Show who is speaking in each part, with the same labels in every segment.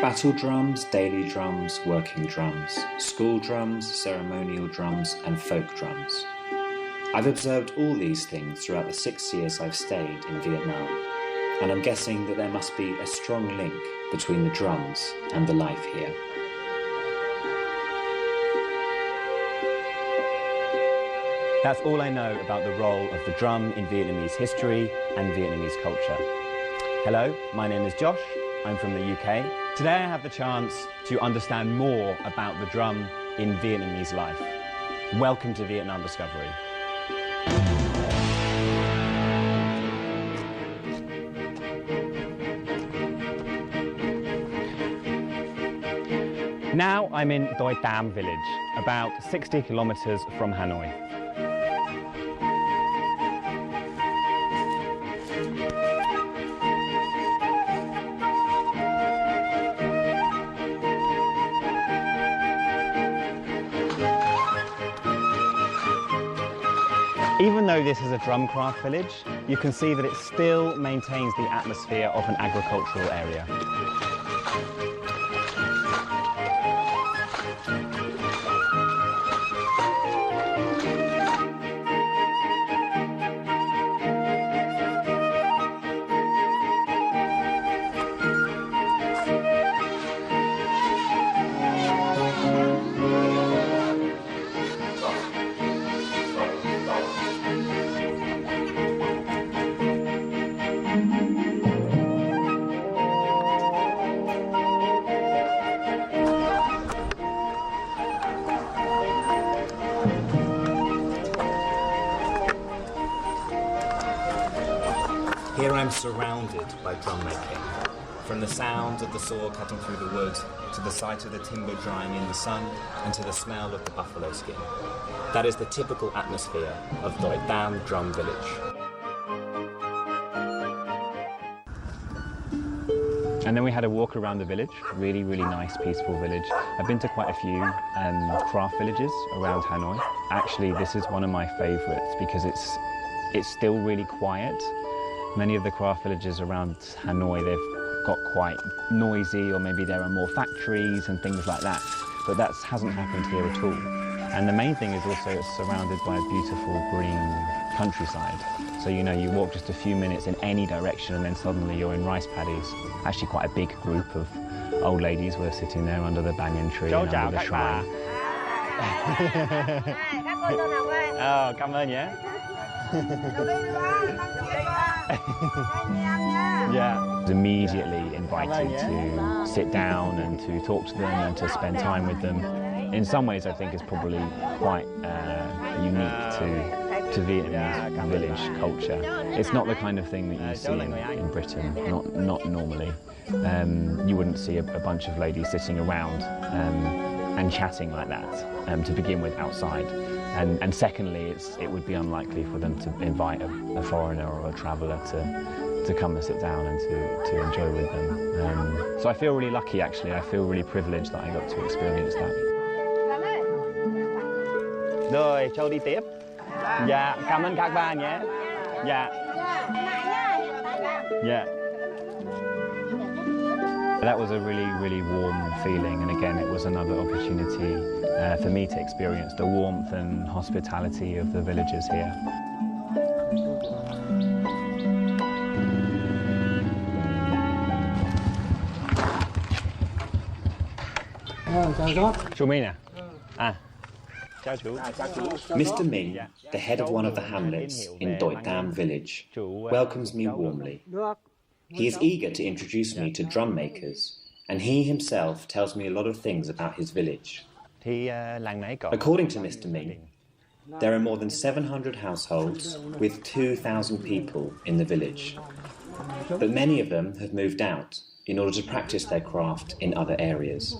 Speaker 1: Battle drums, daily drums, working drums, school drums, ceremonial drums, and folk drums. I've observed all these things throughout the 6 years I've stayed in Vietnam, and I'm guessing that there must be a strong link between the drums and the life here.
Speaker 2: That's all I know about the role of the drum in Vietnamese history and Vietnamese culture. Hello, my name is Josh. I'm from the UK. Today I have the chance to understand more about the drum in Vietnamese life. Welcome to Vietnam Discovery. Now I'm in Đọi Tam village, about 60 kilometers from Hanoi. Even though this is a drumcraft village, you can see that it still maintains the atmosphere of an agricultural area. Here I'm surrounded by drum making. From the sound of the saw cutting through the wood, to the sight of the timber drying in the sun, and to the smell of the buffalo skin. That is the typical atmosphere of Đọi Tam drum village. And then we had a walk around the village, really, really nice, peaceful village. I've been to quite a few craft villages around Hanoi. Actually, this is one of my favorites because it's still really quiet. Many of the craft villages around Hanoi, they've got quite noisy, or maybe there are more factories and things like that. But that hasn't happened here at all. And the main thing is also it's surrounded by a beautiful green countryside. So, you know, you walk just a few minutes in any direction and then suddenly you're in rice paddies. Actually quite a big group of old ladies were sitting there under the banyan tree and under the shrine. Oh, cảm ơn nhé. Yeah. Immediately invited to sit down and to talk to them and to spend time with them. In some ways, I think it's probably quite unique to Vietnamese village culture. It's not the kind of thing that you see in Britain, not normally. You wouldn't see a bunch of ladies sitting around and chatting like that, to begin with, outside. And secondly, it would be unlikely for them to invite a foreigner or a traveller to come and sit down and to enjoy with them. So I feel really lucky, actually. I feel really privileged that I got to experience that. Rồi, Châu đi tiếp. Dạ, cảm ơn các bạn nhé. Dạ. Yeah. That was a really, really warm feeling, and again, it was another opportunity for me to experience the warmth and hospitality of the villagers here. Chú Minh à? À.
Speaker 1: Mr. Minh, the head of one of the hamlets in Đọi Tam village, welcomes me warmly. He is eager to introduce me to drum makers, and he himself tells me a lot of things about his village. According to Mr. Minh, there are more than 700 households with 2,000 people in the village, but many of them have moved out in order to practice their craft in other areas.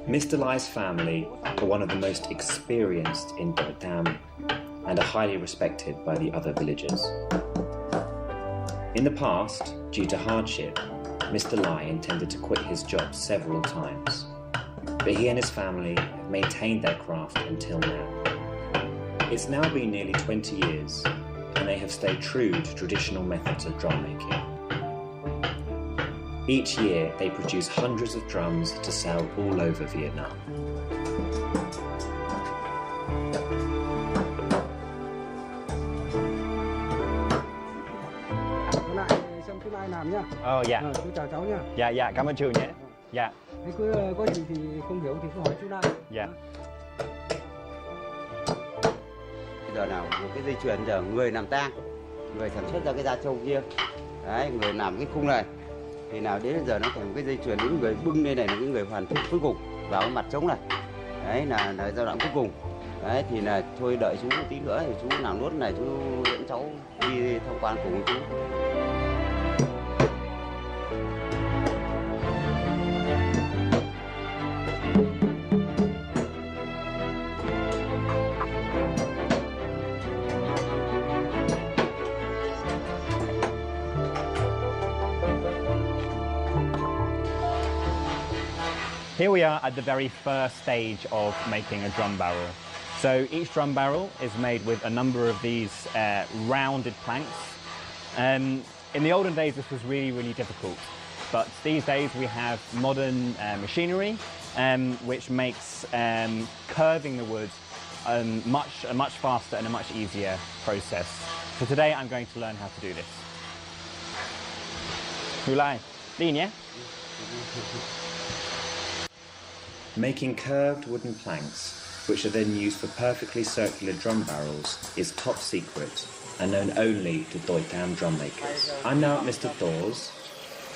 Speaker 1: Mr. Lai's family are one of the most experienced in Đọi Tam and are highly respected by the other villagers. In the past, due to hardship, Mr. Lai intended to quit his job several times, but he and his family have maintained their craft until now. It's now been nearly 20 years, and they have stayed true to traditional methods of drum making. Each year, they produce hundreds of drums to sell all over Vietnam.
Speaker 3: Chú Lai làm nhá.
Speaker 2: Dạ.
Speaker 3: Chú chào cháu nhá.
Speaker 2: Dạ, cảm ơn trường nhé. Dạ.
Speaker 3: Thế có gì thì không hiểu thì cứ hỏi chú Lai.
Speaker 2: Dạ.
Speaker 4: Bây giờ nào một cái dây chuyền giờ người làm tang, người sản xuất ra cái da trâu kia, đấy, người làm cái khung này, thì nào đến giờ nó thành một cái dây chuyền, những người bưng đây này là những người hoàn thiện cuối cùng vào cái mặt trống này, đấy là giai đoạn cuối cùng, đấy thì là thôi đợi chú một tí nữa thì chú làm nốt này, chú dẫn cháu đi tham quan cùng chú.
Speaker 2: Here we are at the very first stage of making a drum barrel. So each drum barrel is made with a number of these rounded planks. In the olden days this was really difficult, but these days we have modern machinery which makes curving the wood a much faster and a much easier process. So today I'm going to learn how to do this. Hữu Lai, đi nhé.
Speaker 1: Making curved wooden planks, which are then used for perfectly circular drum barrels, is top secret and known only to Đọi Tam drum makers. I'm now at Mr. Thor's,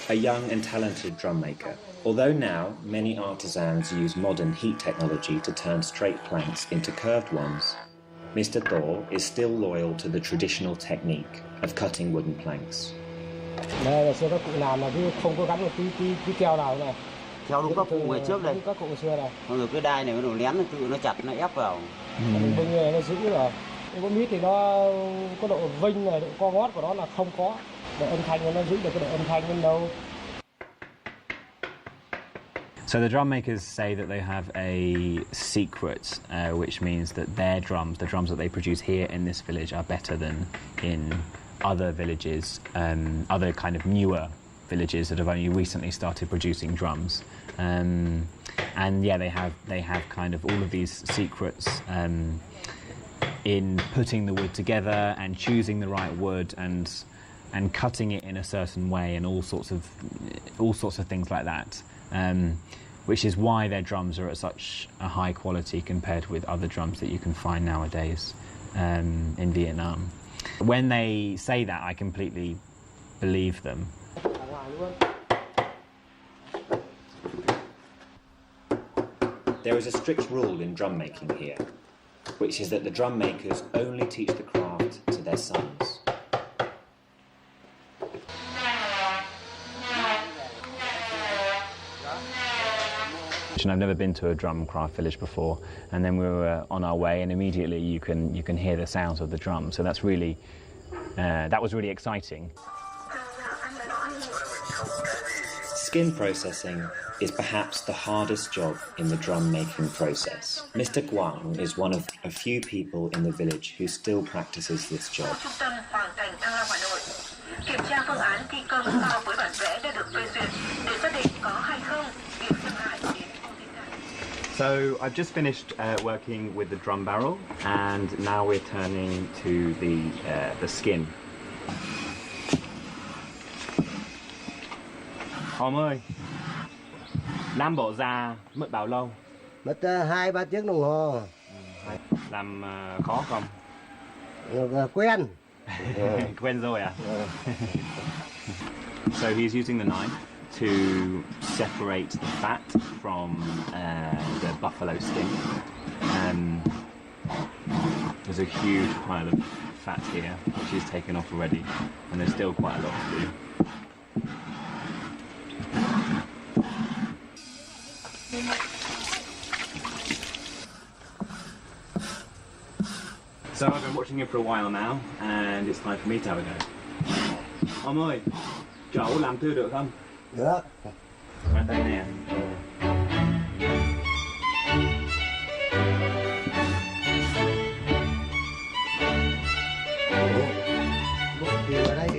Speaker 1: a young and talented drum maker. Although now many artisans use modern heat technology to turn straight planks into curved ones, Mr. Thor is still loyal to the traditional technique of cutting wooden planks.
Speaker 3: Đây là xưa các cụ làm là cứ không có gắn một cái keo nào này.
Speaker 4: Theo đúng các cụ ngày trước đây.
Speaker 3: Các cụ xưa này.
Speaker 4: Xong rồi cái đai này nó nén, nó chặt, nó ép vào.
Speaker 3: Bình này nó giữ rồi. Cái gỗ mít thì nó có độ vinh này, độ co gót của nó là không có. Độ âm thanh nó giữ được cái độ âm thanh đến đâu.
Speaker 2: So the drum makers say that they have a secret, which means that their drums, the drums that they produce here in this village, are better than in other villages, other kind of newer villages that have only recently started producing drums. And yeah, they have kind of all of these secrets in putting the wood together and choosing the right wood and cutting it in a certain way and all sorts of things like that. Which is why their drums are at such a high quality compared with other drums that you can find nowadays in Vietnam. When they say that, I completely believe them.
Speaker 1: There is a strict rule in drum making here, which is that the drum makers only teach the craft to their sons.
Speaker 2: And I've never been to a drum craft village before, and then we were on our way, and immediately you can hear the sounds of the drum. So that's really that was really exciting.
Speaker 1: Skin processing is perhaps the hardest job in the drum making process. Mr. Quang is one of a few people in the village who still practices this job.
Speaker 2: So I've just finished working with the drum barrel, and now we're turning to the skin. Ông ơi, làm bộ da mất bao lâu?
Speaker 3: Mất 2-3 tiếng đồng hồ.
Speaker 2: Làm khó không?
Speaker 3: Quen.
Speaker 2: Quen rồi à? So he's using the knife to separate the fat from the buffalo skin. There's a huge pile of fat here, which he's taken off already, and there's still quite a lot to do. So I've been watching him for a while now, and it's time for me to have a go. Ông ơi, chỗ làm tươi được không?
Speaker 5: Được.
Speaker 2: Right down there.
Speaker 5: Đi vào đây.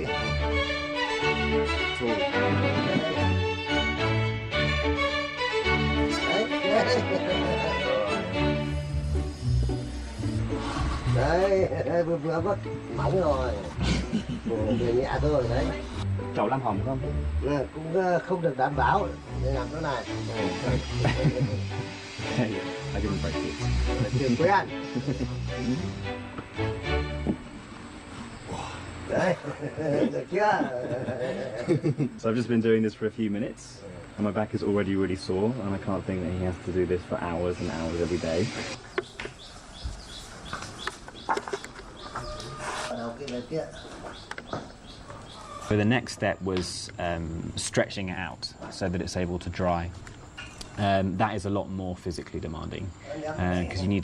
Speaker 5: Đấy, vừa mất mỏng rồi. Về nhẹ thôi đấy.
Speaker 2: Chậu làm hồng không?
Speaker 5: Cũng không được đảm bảo để làm chỗ này.
Speaker 2: I didn't break it.
Speaker 5: Trường quen. Đấy, được chưa?
Speaker 2: So I've just been doing this for a few minutes, and my back is already really sore, and I can't think that he has to do this for hours and hours every day. So the next step was stretching it out so that it's able to dry. That is a lot more physically demanding because you need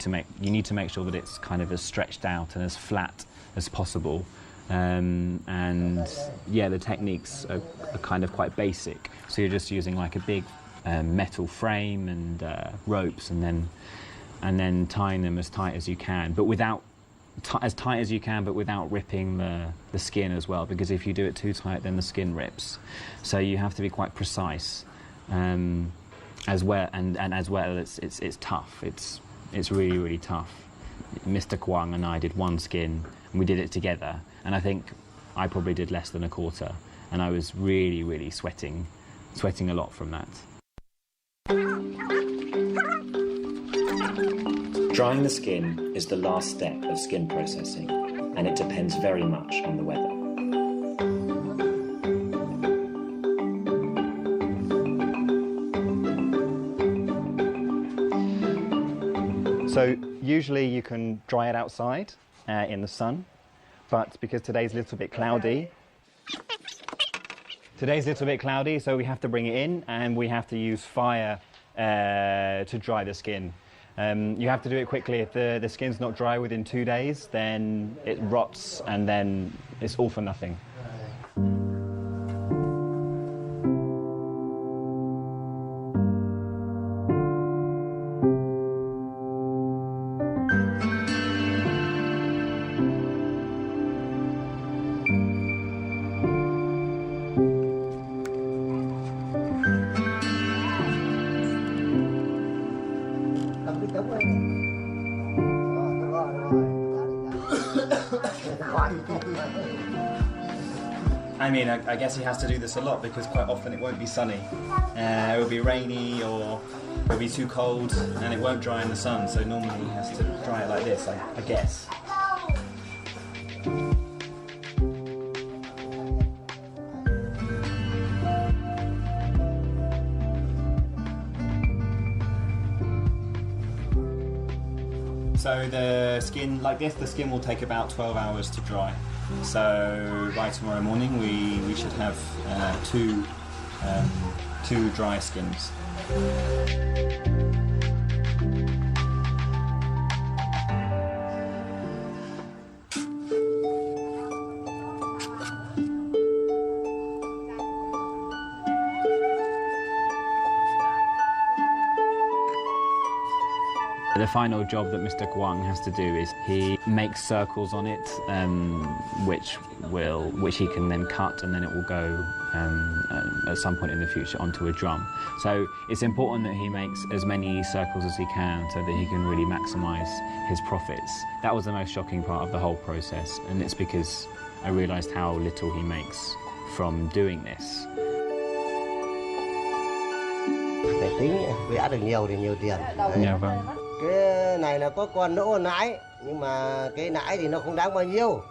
Speaker 2: to make sure that it's kind of as stretched out and as flat as possible. And yeah, the techniques are kind of quite basic. So you're just using like a big metal frame and ropes, and then tying them as tight as you can, but without as tight as you can, but without ripping the skin as well. Because if you do it too tight, then the skin rips. So you have to be quite precise. As well, and as well, it's tough. It's really, really tough. Mr. Kwang and I did one skin, and we did it together. And I think I probably did less than a quarter, and I was really, really sweating a lot from that.
Speaker 1: Drying the skin is the last step of skin processing, and it depends very much on the weather.
Speaker 2: So usually you can dry it outside in the sun, but because today's a little bit cloudy, so we have to bring it in, and we have to use fire to dry the skin. You have to do it quickly. If the skin's not dry within 2 days, then it rots, and then it's all for nothing. I mean, I guess he has to do this a lot because quite often it won't be sunny. It will be rainy, or it'll be too cold, and it won't dry in the sun. So normally he has to dry it like this, I guess. So the skin, like this, the skin will take about 12 hours to dry. So by tomorrow morning we should have two dry skins. The final job that Mr. Kwang has to do is he makes circles on it, which he can then cut, and then it will go at some point in the future onto a drum. So it's important that he makes as many circles as he can so that he can really maximise his profits. That was the most shocking part of the whole process, and it's because I realised how little he makes from doing this.
Speaker 5: Để tính vẽ được nhiều thì nhiều tiền.
Speaker 2: Dạ vâng.
Speaker 5: Cái này là có con nỗ nãi, nhưng mà cái nãi thì nó không đáng bao nhiêu,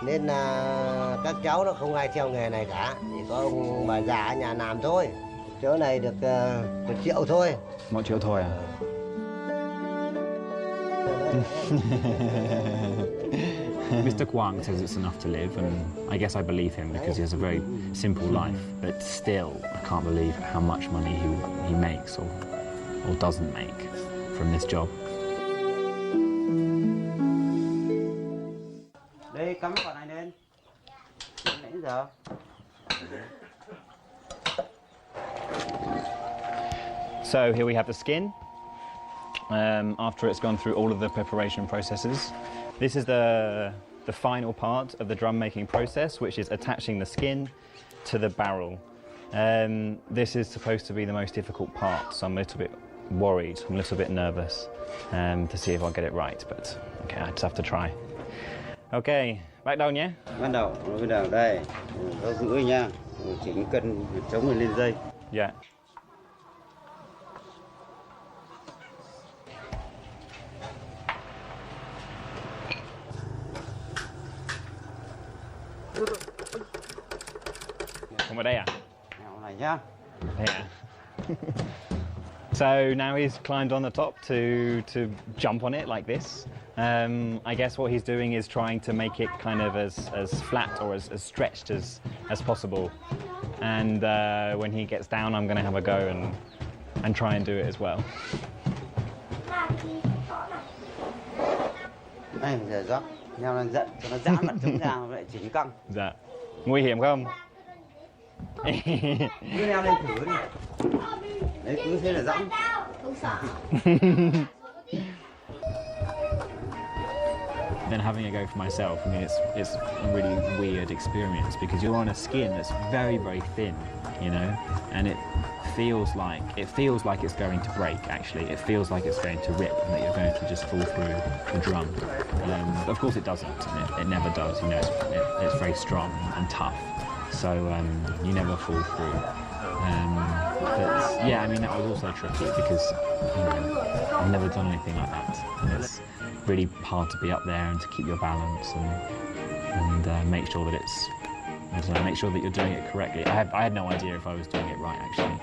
Speaker 5: nên là các cháu nó không ai theo nghề này cả, chỉ có ông bà già ở nhà làm thôi. Chỗ này được 1 triệu thôi.
Speaker 2: 1 triệu thôi à? Mr. Kwang says it's enough to live, and I guess I believe him because he has a very simple life. But still, I can't believe how much money he makes or doesn't make from this job.
Speaker 4: Đây, cắm cái con này lên. Nãy giờ.
Speaker 2: So here we have the skin. After it's gone through all of the preparation processes. This is the final part of the drum making process, which is attaching the skin to the barrel. This is supposed to be the most difficult part, so I'm a little bit worried, I'm a little bit nervous to see if I'll get it right, but okay, I just have to try. Okay, bắt đầu nhé.
Speaker 4: Bắt đầu đây, có giữ nha, chỉnh cân chống lên dây.
Speaker 2: Yeah. Không ở đây à?
Speaker 4: Này nhá.
Speaker 2: Yeah. So now he's climbed on the top to jump on it like this. I guess what he's doing is trying to make it kind of as flat or as stretched as possible. And when he gets down, I'm going to have a go and try and do it as well.
Speaker 4: Đây, giờ rót, nhau đang giận cho nó giãn mặt chống ra lại chỉnh căng.
Speaker 2: Dạ. Nguy hiểm không?
Speaker 4: Cứ leo lên thử đi. Đấy, cứ thế là giãn.
Speaker 6: Không sợ.
Speaker 2: Then having a go for myself, I mean, it's a really weird experience because you're on a skin that's very, very thin, you know, and it feels like it's going to break. Actually, it feels like it's going to rip and that you're going to just fall through the drum. But of course, it doesn't. And it never does. You know, it's very strong and tough, so you never fall through. But yeah, I mean, that was also tricky because you know, I've never done anything like that. And it's really hard to be up there and to keep your balance and make sure that make sure that you're doing it correctly. I had no idea if I was doing it right actually.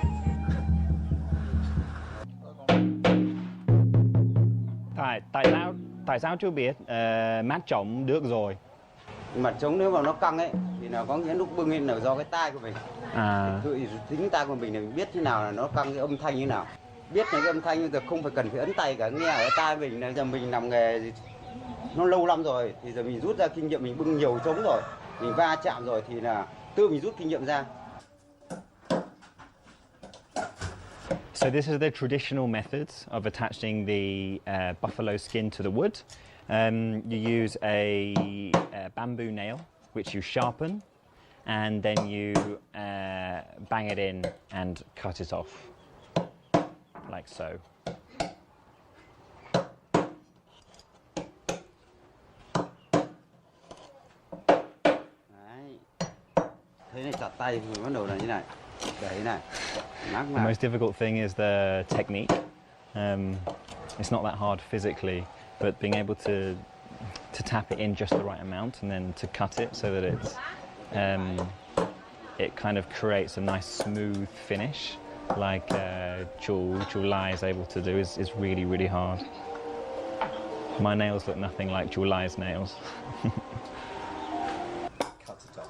Speaker 2: Tại sao chưa biết? Mát trống được rồi.
Speaker 4: Mặt trống nếu mà nó căng ấy thì là có nghĩa lúc bưng lên là do cái tai của mình. Tính tai của mình là biết thế nào là nó căng cái âm thanh như nào. Biết là cái âm thanh giờ không phải cần phải ấn tay cả, nghe ở tai mình là giờ mình làm nghề nó lâu lắm rồi thì giờ mình rút ra kinh nghiệm, mình bưng nhiều trống rồi, mình va chạm rồi thì là tự mình rút kinh nghiệm ra.
Speaker 2: So this is the traditional methods of attaching the buffalo skin to the wood. You use a bamboo nail which you sharpen and then you bang it in and cut it off. Like so.
Speaker 4: Đấy. Thế này chặt tay thì bắt đầu là như này. Đấy này.
Speaker 2: The most difficult thing is the technique. It's not that hard physically, but being able to tap it in just the right amount and then to cut it so that it kind of creates a nice smooth finish. Like H.Duy is able to do is really, really hard. My nails look nothing like H.Dui's nails.
Speaker 1: Cut it off.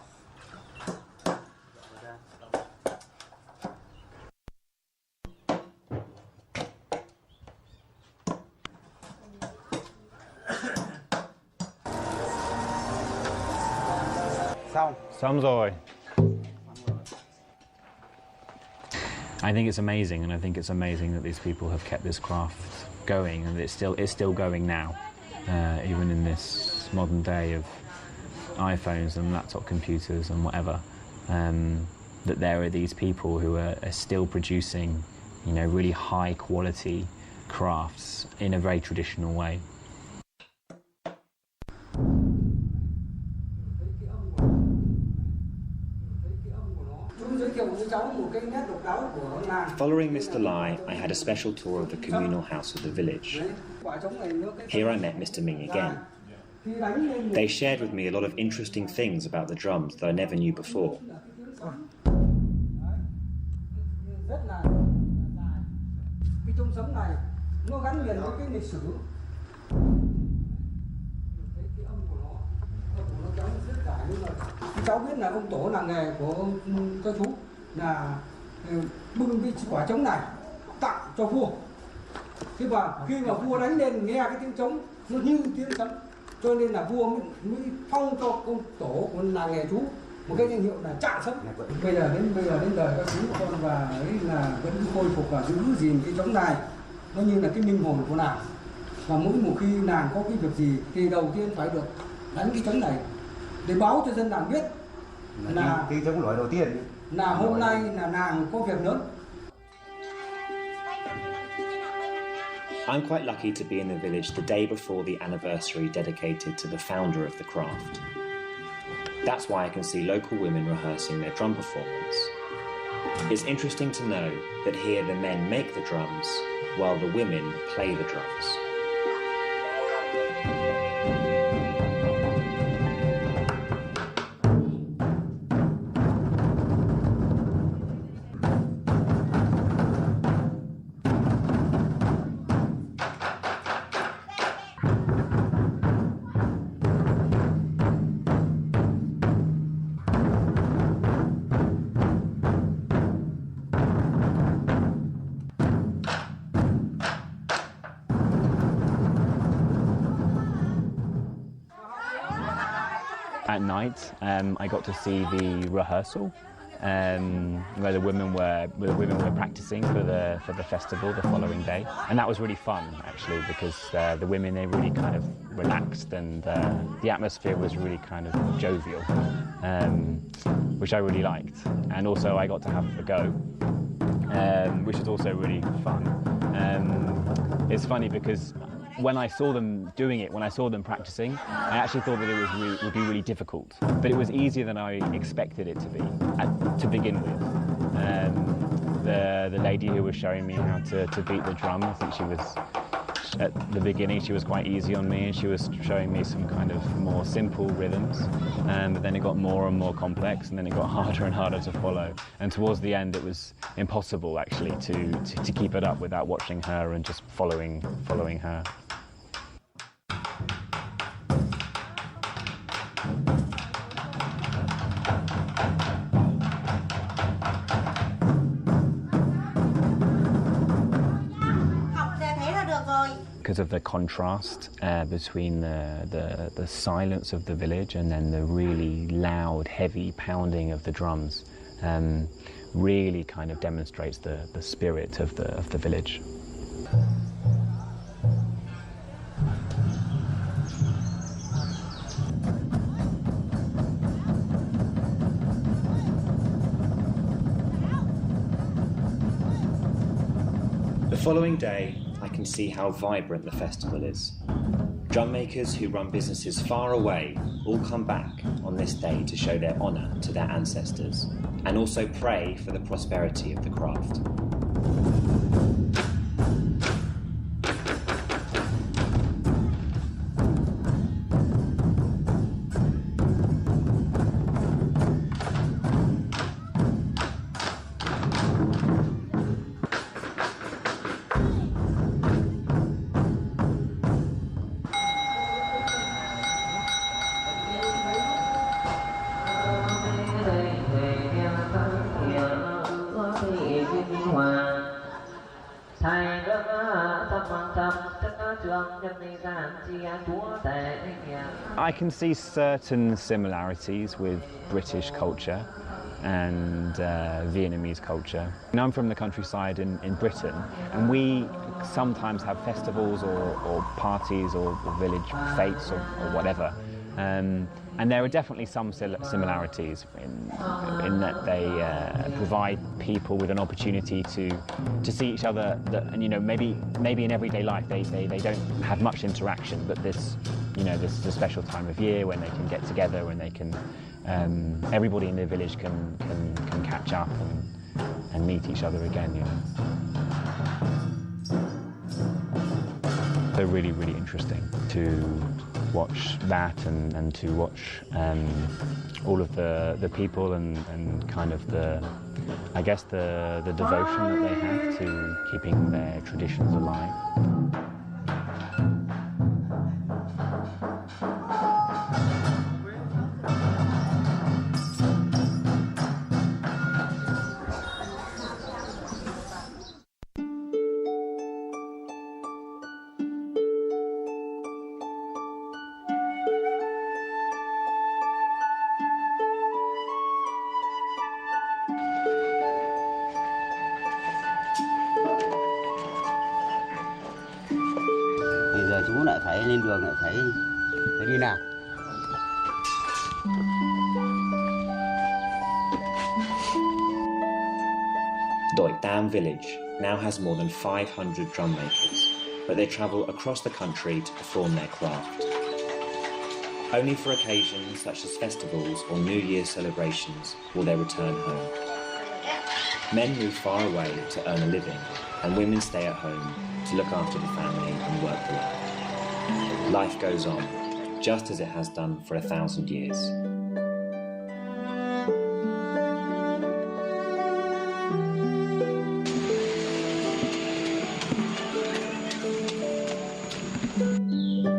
Speaker 2: Xong rồi. I think it's amazing, and I think it's amazing that these people have kept this craft going, and it's still going now, even in this modern day of iPhones and laptop computers and whatever. That there are these people who are still producing, you know, really high quality crafts in a very traditional way.
Speaker 1: Following Mr. Lai, I had a special tour of the communal house of the village. Here I met Mr. Ming again. They shared with me a lot of interesting things about the drums that I never knew before.
Speaker 3: Cháu biết là ông tổ làng nghề của các chú là bưng cái quả trống này tặng cho vua. Thế và khi mà vua đánh lên nghe cái tiếng trống nó như tiếng sấm, cho nên là vua mới phong cho ông tổ của làng nghề chú một cái danh hiệu là Trạng sống. Bây giờ đến đời các chú con và ấy là vẫn khôi phục và giữ gìn cái trống này, nó như là cái linh hồn của nàng. Và mỗi một khi nàng có cái việc gì thì đầu tiên phải được đánh cái trống này để báo cho dân làng biết là
Speaker 6: cái trống loại đầu tiên
Speaker 3: là hôm nay là nàng có việc lớn.
Speaker 1: I'm quite lucky to be in the village the day before the anniversary dedicated to the founder of the craft. That's why I can see local women rehearsing their drum performance. It's interesting to know that here the men make the drums while the women play the drums.
Speaker 2: At night, I got to see the rehearsal, where the women were practicing for the festival the following day, and that was really fun actually, because the women, they really kind of relaxed, and the atmosphere was really kind of jovial, which I really liked. And also I got to have a go, which was also really fun. It's funny because when I saw them doing it, when I saw them practicing, I actually thought that it would be really difficult. But it was easier than I expected it to be, to begin with. The lady who was showing me how to beat the drum, I think she was, at the beginning she was quite easy on me, and she was showing me some kind of more simple rhythms, but then it got more and more complex, and then it got harder and harder to follow. And towards the end it was impossible actually to keep it up without watching her and just following her. Because of the contrast between the silence of the village and then the really loud, heavy pounding of the drums, really kind of demonstrates the spirit of the village.
Speaker 1: The following day, I can see how vibrant the festival is. Drum makers who run businesses far away all come back on this day to show their honour to their ancestors and also pray for the prosperity of the craft.
Speaker 2: I can see certain similarities with British culture and Vietnamese culture. And I'm from the countryside in Britain, and we sometimes have festivals or parties or village fetes or whatever. And there are definitely some similarities in that they provide people with an opportunity to see each other. And you know, maybe in everyday life they don't have much interaction, but this is a special time of year when they can get together, when they can everybody in the village can catch up and meet each other again. You know, they're really, really interesting to watch that and to watch all of the people and kind of the devotion that they have to keeping their traditions alive.
Speaker 4: chú lại phải lên đường, lại phải đi làm.
Speaker 1: Đọi Tam village now has more than 500 drum makers, but they travel across the country to perform their craft. Only for occasions such as festivals or New Year's celebrations will they return home. Men move far away to earn a living, and women stay at home to look after the family and work the land. Life goes on, just as it has done for 1,000 years.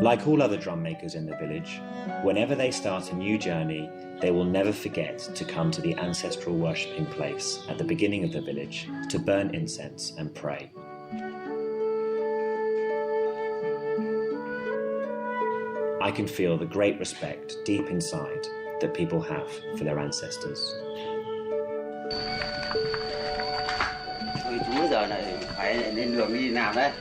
Speaker 1: Like all other drum makers in the village, whenever they start a new journey, they will never forget to come to the ancestral worshipping place at the beginning of the village to burn incense and pray. I can feel the great respect deep inside that people have for their ancestors.
Speaker 4: Chú giờ lại phải lên đường đi làm đấy.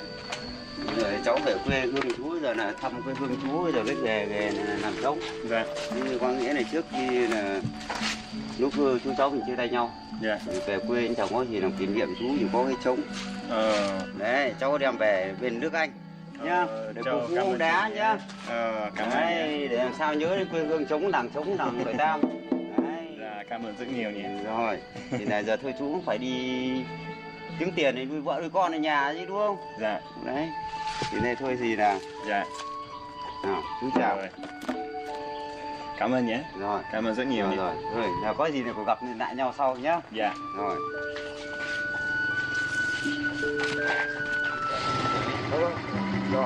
Speaker 4: Rồi cháu về quê hương chú, giờ là thăm quê hương chú, rồi biết về làm trống.
Speaker 2: Dạ.
Speaker 4: Như có nghĩa là trước khi là lúc chú cháu mình chia tay nhau.
Speaker 2: Dạ.
Speaker 4: Về quê chẳng có gì làm kỷ niệm chú, chỉ có cái trống. Đấy, cháu đem về bên nước Anh nhá, để phục vụ ông đá nhá.
Speaker 2: Cảm ơn.
Speaker 4: Đấy, để làm sao nhớ đến quê hương trống làng Đọi Tam. Đấy.
Speaker 2: Dạ, cảm ơn rất nhiều nhỉ.
Speaker 4: Rồi, thì là giờ thôi chú cũng phải đi kiếm tiền để nuôi vợ nuôi con ở nhà chứ đúng không?
Speaker 2: Dạ.
Speaker 4: Đấy. Thì này thôi thì là.
Speaker 2: Dạ.
Speaker 4: Nào, chú chào.
Speaker 2: Rồi. Cảm ơn nhé.
Speaker 4: Rồi.
Speaker 2: Cảm ơn rất nhiều nhé.
Speaker 4: Rồi, nào có gì thì có gặp lại nhau sau nhá.
Speaker 2: Dạ.
Speaker 4: Rồi. Rồi, chú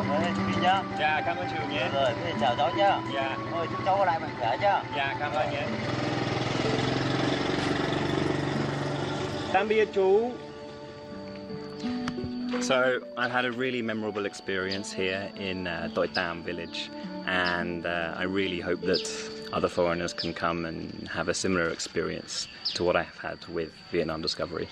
Speaker 4: đi nhá.
Speaker 2: Dạ, cảm ơn chú nhé.
Speaker 4: Rồi, thế chào cháu nhá.
Speaker 2: Dạ.
Speaker 4: Rồi, chúc cháu lại mạnh khỏe nhá.
Speaker 2: Dạ, cảm ơn nhé. Tạm biệt chú. So I've had a really memorable experience here in Đọi Tam village, and I really hope that other foreigners can come and have a similar experience to what I've had with Vietnam Discovery.